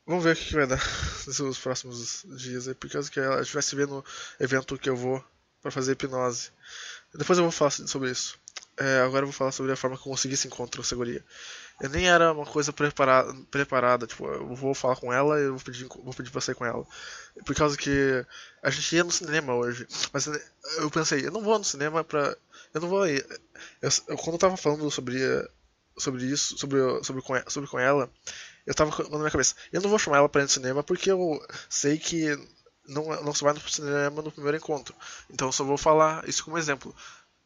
vamos ver o que vai dar nos próximos dias. Por causa que ela estivesse vendo o evento que eu vou para fazer hipnose. Depois eu vou falar sobre isso. Agora eu vou falar sobre a forma que eu consegui esse encontro com a seguria. Eu nem era uma coisa preparada, tipo, eu vou falar com ela e eu vou pedir pra sair com ela. Por causa que a gente ia no cinema hoje, mas eu pensei, eu não vou no cinema pra. Eu não vou ir. Quando eu tava falando sobre isso, sobre com ela, eu tava na minha cabeça, eu não vou chamar ela pra ir no cinema porque eu sei que não se vai no cinema no primeiro encontro. Então eu só vou falar isso como exemplo.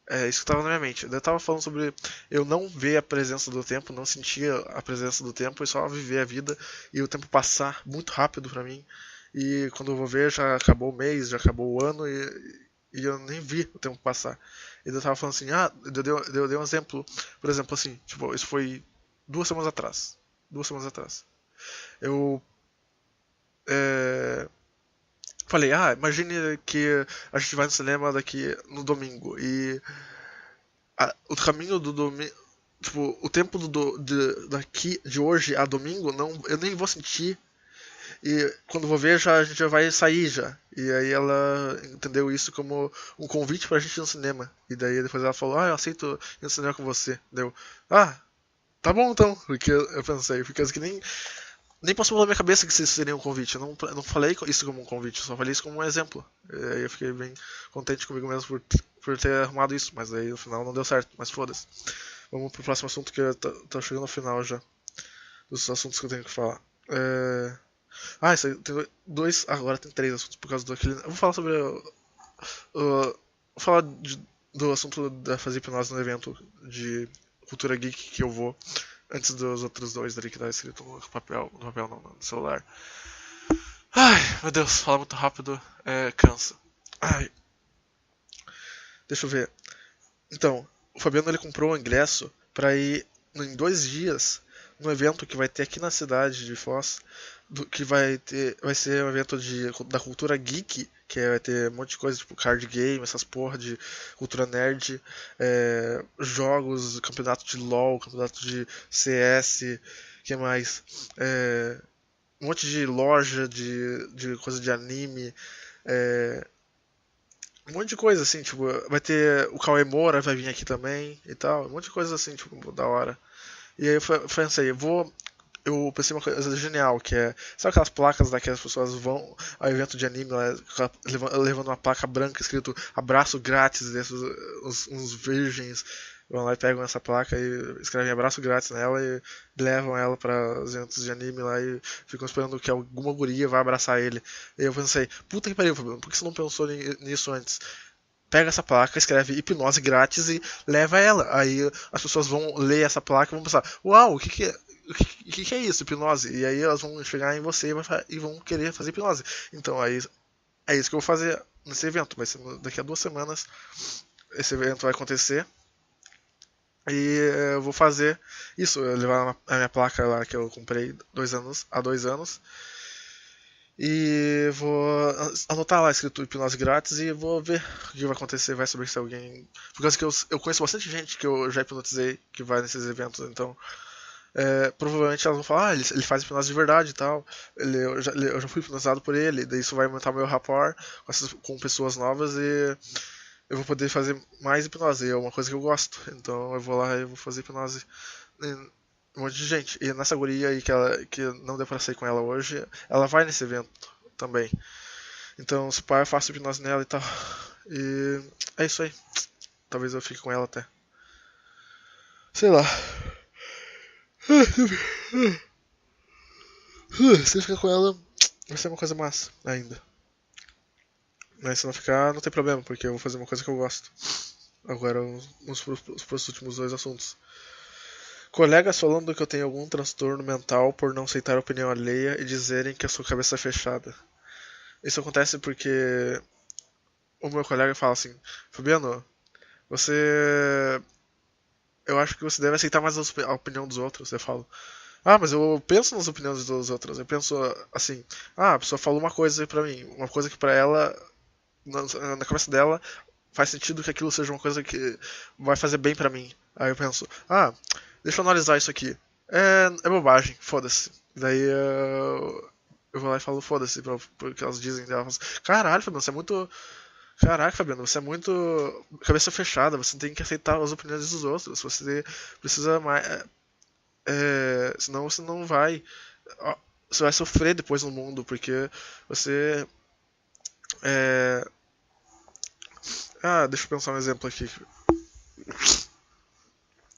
É isso que estava na minha mente. Eu tava falando sobre eu não ver a presença do tempo, não sentir a presença do tempo e só viver a vida e o tempo passar muito rápido pra mim. E quando eu vou ver já acabou o mês, já acabou o ano e eu nem vi o tempo passar. E eu tava falando assim, eu dei um exemplo, por exemplo, assim, tipo, isso foi 2 semanas atrás. 2 semanas atrás. Eu é, falei, imagine que a gente vai no cinema daqui no domingo e o caminho do domingo. Tipo, o tempo daqui de hoje a domingo, não, eu nem vou sentir. E quando vou ver, a gente já vai sair já. E aí ela entendeu isso como um convite pra gente ir no cinema. E daí depois ela falou, eu aceito ir no cinema com você. Deu, tá bom então. Porque eu pensei, porque que nem passou pela minha cabeça que isso seria um convite. Eu não falei isso como um convite, eu só falei isso como um exemplo. E aí eu fiquei bem contente comigo mesmo por ter arrumado isso, mas aí no final não deu certo, mas foda-se. Vamos pro próximo assunto que tá chegando ao final já. Dos assuntos que eu tenho que falar. Isso aí tem dois. Agora tem 3 assuntos por causa daquele. Eu vou falar sobre. Vou falar do assunto da fazer hipnose no evento de cultura geek que eu vou. Antes dos outros dois ali que tá escrito no papel. No papel não, no celular. Ai, meu Deus, falar muito rápido cansa. Ai. Deixa eu ver. Então, o Fabiano ele comprou o ingresso pra ir em 2 dias no evento que vai ter aqui na cidade de Foz, que vai ser um evento da cultura geek, que vai ter um monte de coisa, tipo card game, essas porra de cultura nerd, jogos, campeonato de LoL, campeonato de CS, que mais? um monte de loja de coisa de anime, é, um monte de coisa assim, tipo, vai ter o Cauê Moura vai vir aqui também e tal, um monte de coisa assim, tipo, da hora. E aí eu pensei, eu pensei uma coisa genial, que é, sabe aquelas placas lá que as pessoas vão ao evento de anime, lá, levando uma placa branca escrito abraço grátis, desses, uns virgens vão lá e pegam essa placa e escrevem abraço grátis nela e levam ela para os eventos de anime lá e ficam esperando que alguma guria vá abraçar ele. E eu pensei, puta que pariu, Fabiano, por que você não pensou nisso antes? Pega essa placa, escreve hipnose grátis e leva ela. Aí as pessoas vão ler essa placa e vão pensar: Uau, o que, que é? O que é isso, hipnose? E aí elas vão chegar em você e vão querer fazer hipnose. Então aí é isso que eu vou fazer nesse evento. Vai ser daqui a 2 semanas. Esse evento vai acontecer. E eu vou fazer isso. Eu levar a minha placa lá que eu comprei há 2 anos. E vou anotar lá escrito hipnose grátis e vou ver o que vai acontecer. Vai saber se alguém. Por causa que eu conheço bastante gente que eu já hipnotizei que vai nesses eventos, então provavelmente elas vão falar: ele faz hipnose de verdade e tal. Eu já fui hipnotizado por ele, daí isso vai aumentar meu rapport com pessoas novas e eu vou poder fazer mais hipnose. É uma coisa que eu gosto, então eu vou lá e vou fazer hipnose em um monte de gente. E nessa guria aí que não deu pra sair com ela hoje, ela vai nesse evento também. Então, se pá, eu faço hipnose nela e tal. E é isso aí. Talvez eu fique com ela até. Sei lá. Se eu ficar com ela, vai ser uma coisa massa ainda. Mas se não ficar, não tem problema, porque eu vou fazer uma coisa que eu gosto. Agora, os últimos dois assuntos. Colegas falando que eu tenho algum transtorno mental por não aceitar a opinião alheia e dizerem que eu sou cabeça fechada. Isso acontece porque o meu colega fala assim: Fabiano, você. Eu acho que você deve aceitar mais a opinião dos outros. Eu falo: Ah, mas eu penso nas opiniões dos outros. Eu penso assim: Ah, a pessoa falou uma coisa pra mim, uma coisa que pra ela, na cabeça dela, faz sentido que aquilo seja uma coisa que vai fazer bem pra mim. Aí eu penso: Ah, deixa eu analisar isso aqui. É bobagem, foda-se. Daí eu vou lá e falo: Foda-se, porque elas dizem. Elas falam: Caralho, Fabiano, você é muito. Caraca, Fabiano, você é muito cabeça fechada, você tem que aceitar as opiniões dos outros, você precisa mais. Senão você não vai. Você vai sofrer depois no mundo, porque você. É, deixa eu pensar um exemplo aqui.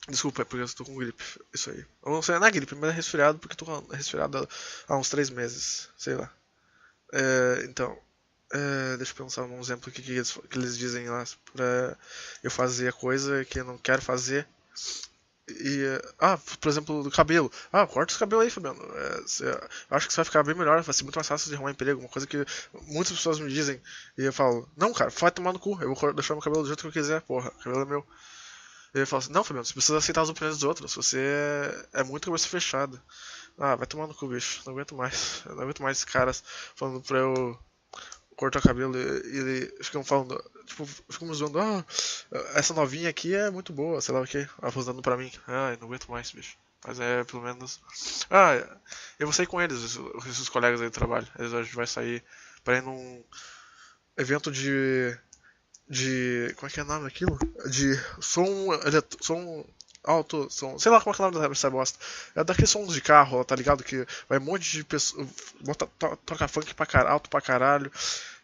Desculpa, é porque eu estou com gripe. Isso aí. Eu não sei, não é gripe, mas é resfriado, porque eu tô resfriado há uns 3 meses, sei lá. Então, deixa eu pensar num exemplo aqui que eles dizem lá pra eu fazer a coisa que eu não quero fazer. Por exemplo, do cabelo. Corta os cabelos aí, Fabiano. Eu acho que você vai ficar bem melhor, vai ser muito mais fácil de arrumar emprego. Uma coisa que muitas pessoas me dizem. E eu falo: Não, cara, vai tomar no cu. Eu vou deixar meu cabelo do jeito que eu quiser, porra. O cabelo é meu. E ele fala assim: Não, Fabiano, você precisa aceitar as opiniões dos outros. Você é muito cabeça fechada. Vai tomar no cu, bicho. Não aguento mais. Eu não aguento mais esses caras falando pra eu cortar o cabelo e ficam falando, tipo, ficam me zoando: essa novinha aqui é muito boa, sei lá o que, aposando pra mim. Não aguento mais, bicho. Mas pelo menos. Ah, eu vou sair com eles, esses colegas aí do trabalho. A gente vai sair pra ir num evento de. Como é que é o nome daquilo? De som alto, som, sei lá como é que é o nome dessa bosta. É daqueles sons de carro, tá ligado? Que vai um monte de pessoas, toca funk alto pra caralho,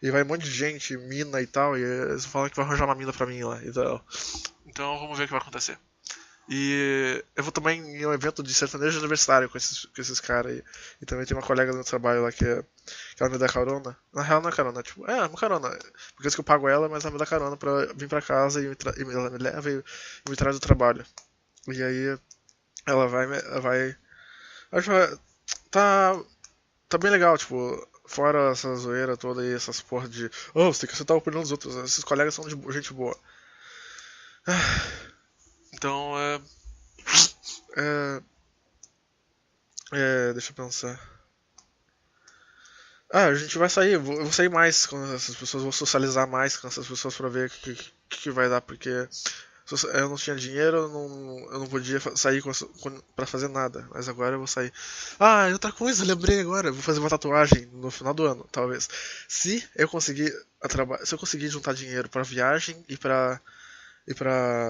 e vai um monte de gente, mina e tal, e eles falam que vai arranjar uma mina pra mim lá. Então vamos ver o que vai acontecer. E eu vou também em um evento de sertanejo universitário com esses caras aí. E também tem uma colega do meu trabalho lá que ela me dá carona. Na real não é carona, tipo, uma carona. Porque isso que eu pago ela, mas ela me dá carona pra vir pra casa e ela me leva e me traz do trabalho. E aí ela vai. Acho que tá bem legal, tipo, fora essa zoeira toda e essas porra de. Você tem que aceitar a opinião dos outros. Esses colegas são de gente boa. Então, é, deixa eu pensar. A gente vai sair, eu vou sair mais com essas pessoas, vou socializar mais com essas pessoas pra ver o que vai dar, porque Eu não tinha dinheiro, eu não podia sair pra fazer nada. Mas agora eu vou sair. Ah, e outra coisa, lembrei agora. Eu vou fazer uma tatuagem no final do ano, talvez. Se eu conseguir se eu conseguir juntar dinheiro pra viagem e pra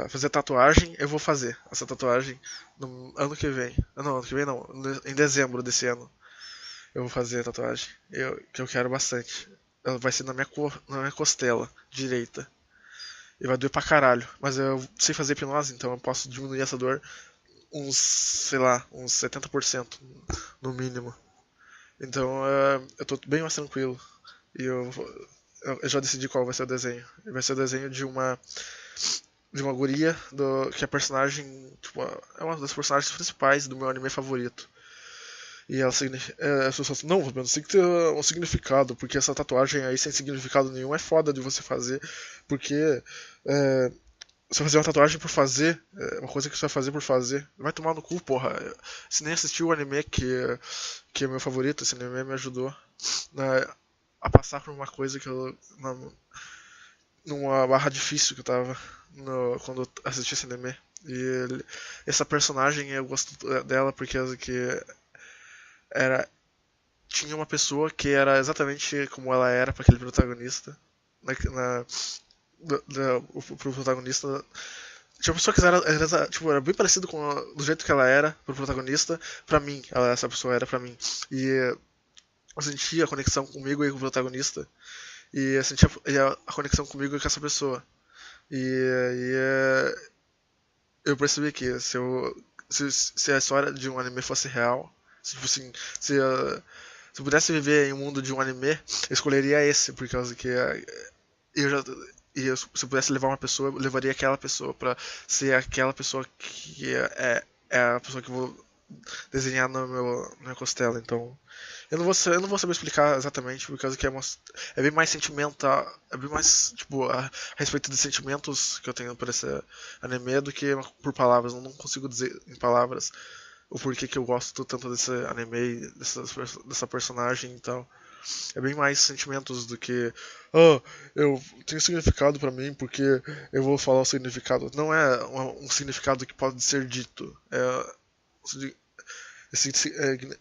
fazer tatuagem, eu vou fazer essa tatuagem no ano que vem. Não, ano que vem não. Em dezembro desse ano. Eu vou fazer a tatuagem. Que eu quero bastante. Ela vai ser na minha costela direita. E vai doer pra caralho. Mas eu sei fazer hipnose, então eu posso diminuir essa dor uns, sei lá, uns 70% no mínimo. Então eu tô bem mais tranquilo. E eu já decidi qual vai ser o desenho. Vai ser o desenho de uma guria que é personagem, tipo, é uma das personagens principais do meu anime favorito. E ela as pessoas falam, não, mano, tem que ter um significado, porque essa tatuagem aí sem significado nenhum é foda de você fazer, porque é, você fazer uma tatuagem por fazer, é uma coisa que você vai fazer por fazer, vai tomar no cu, porra. Se nem assistiu o anime que é meu favorito, esse anime me ajudou, né, a passar por uma coisa que eu. Numa barra difícil que eu tava quando eu assisti esse anime. Essa personagem eu gosto dela porque era tinha uma pessoa que era exatamente como ela era para aquele protagonista. Pro protagonista. Tinha uma pessoa que tipo, era bem parecido do jeito que ela era pro protagonista, pra mim. Essa pessoa era pra mim. E eu sentia a conexão comigo e com o protagonista. E eu sentia a conexão comigo e com essa pessoa. E eu percebi que se a história de um anime fosse real, se, tipo assim, se eu pudesse viver em um mundo de um anime, eu escolheria esse, por causa que eu já. Se eu pudesse levar uma pessoa, eu levaria aquela pessoa pra ser aquela pessoa que é a pessoa que eu vou desenhar na minha costela. Então, eu não vou saber explicar exatamente, por causa que é bem mais sentimental, é bem mais, tipo, a respeito dos sentimentos que eu tenho por esse anime do que por palavras. Eu não consigo dizer em palavras o porquê que eu gosto tanto desse anime e dessa personagem, então é bem mais sentimentos do que eu tenho significado pra mim porque eu vou falar o significado. Não é um significado que pode ser dito.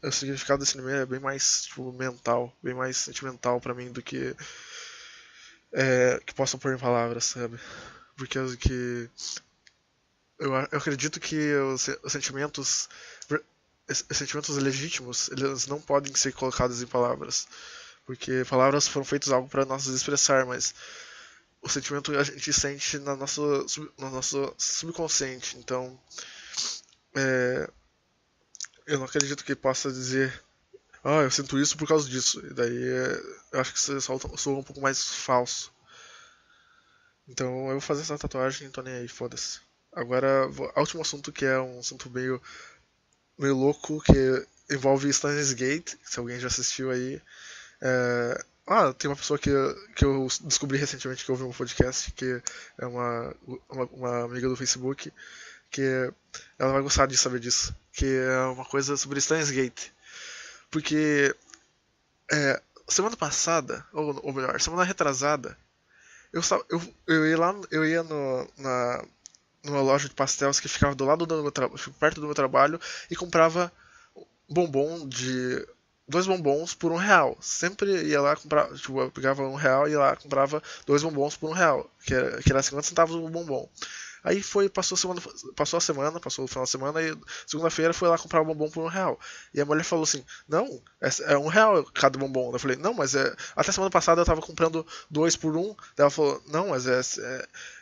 O significado desse anime é bem mais tipo, mental, bem mais sentimental pra mim do que possam pôr em palavras, sabe? Porque eu acredito que os sentimentos legítimos, eles não podem ser colocados em palavras. Porque palavras foram feitas algo para nós expressar, mas o sentimento a gente sente no nosso subconsciente. Então, é, eu não acredito que possa dizer, eu sinto isso por causa disso. E daí eu acho que isso soa um pouco mais falso. Então eu vou fazer essa tatuagem e tô nem aí, foda-se. Agora, o último assunto que é um assunto meio louco, que envolve Steins Gate, se alguém já assistiu aí. Tem uma pessoa que eu descobri recentemente que ouviu um podcast, que é uma amiga do Facebook, que ela vai gostar de saber disso, que é uma coisa sobre Steins Gate. Porque semana passada, ou melhor, semana retrasada, eu ia numa loja de pastéis que ficava do lado do meu perto do meu trabalho e comprava bombom de 2 bombons por R$ 1. Sempre ia lá comprar, tipo, eu pegava R$ 1 e ia lá comprava 2 bombons por R$ 1, que era 50 centavos o bombom. Aí passou o final de semana e segunda-feira foi lá comprar o bombom por R$ 1. E a mulher falou assim, não, é R$ 1 cada bombom. Eu falei, não, mas até semana passada eu tava comprando 2 por 1. Daí ela falou, não, mas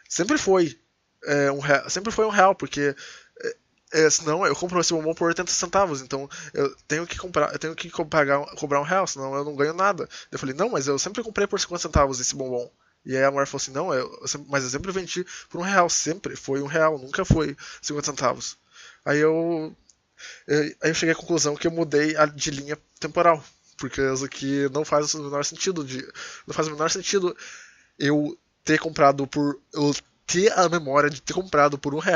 sempre foi sempre foi R$ 1, porque senão eu compro esse bombom por 80 centavos, então eu tenho que cobrar R$ 1, senão eu não ganho nada. Eu falei, não, mas eu sempre comprei por 50 centavos esse bombom. E aí a mulher falou assim, não, mas eu sempre vendi por R$ 1, sempre foi R$ 1, nunca foi 50 centavos. Aí eu cheguei à conclusão que eu mudei de linha temporal, porque isso aqui não faz o menor sentido eu ter comprado eu ter a memória de ter comprado por R$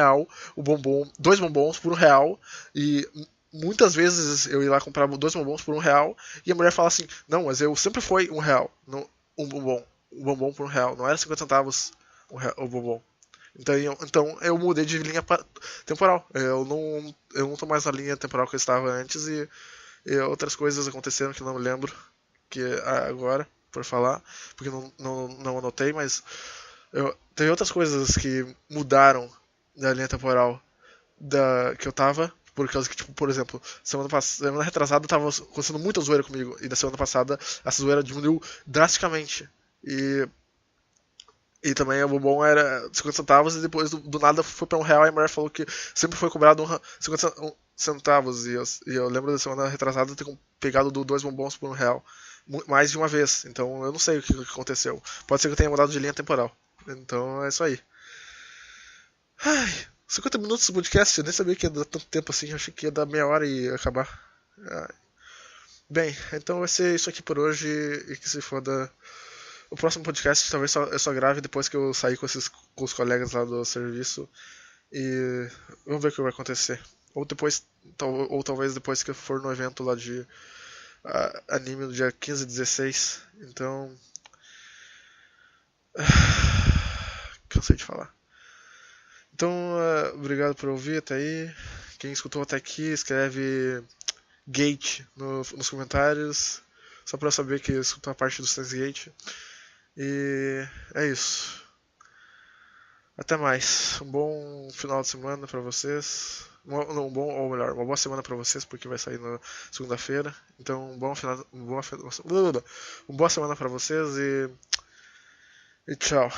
1 dois bombons por R$ 1 e muitas vezes eu ia lá comprar 2 bombons por R$ 1 e a mulher fala assim, não, mas eu sempre foi R$ 1, um bombom por R$ 1, não era 50 centavos o bombom. Então eu mudei de linha temporal. Eu não tô mais na linha temporal que eu estava antes e outras coisas aconteceram que eu não me lembro que agora, por falar, porque não anotei, mas teve outras coisas que mudaram da linha temporal que eu tava, por causa que, tipo, por exemplo, semana retrasada tava acontecendo muita zoeira comigo, e da semana passada essa zoeira diminuiu drasticamente. E também o bom era 50 centavos e depois do nada foi pra R$1 e a mulher falou que sempre foi cobrado 50 centavos. E eu lembro da semana retrasada ter pegado dois bombons por R$1. Mais de uma vez. Então eu não sei o que aconteceu. Pode ser que eu tenha mudado de linha temporal. Então é isso aí. Ai, 50 minutos do podcast, eu nem sabia que ia dar tanto tempo assim. Eu achei que ia dar meia hora e ia acabar. Bem, então vai ser isso aqui por hoje e que se foda. O próximo podcast talvez eu só grave depois que eu sair com os colegas lá do serviço e vamos ver o que vai acontecer. Ou talvez depois que eu for no evento lá de anime no dia 15 e 16. Então. Cansei de falar. Então, obrigado por ouvir até aí. Quem escutou até aqui, escreve Gate nos comentários. Só pra eu saber que escutou a parte do Sense Gate. E é isso. Até mais. Um bom final de semana pra vocês. Não, ou melhor, uma boa semana pra vocês, porque vai sair na segunda-feira. Então, uma boa semana pra vocês e tchau.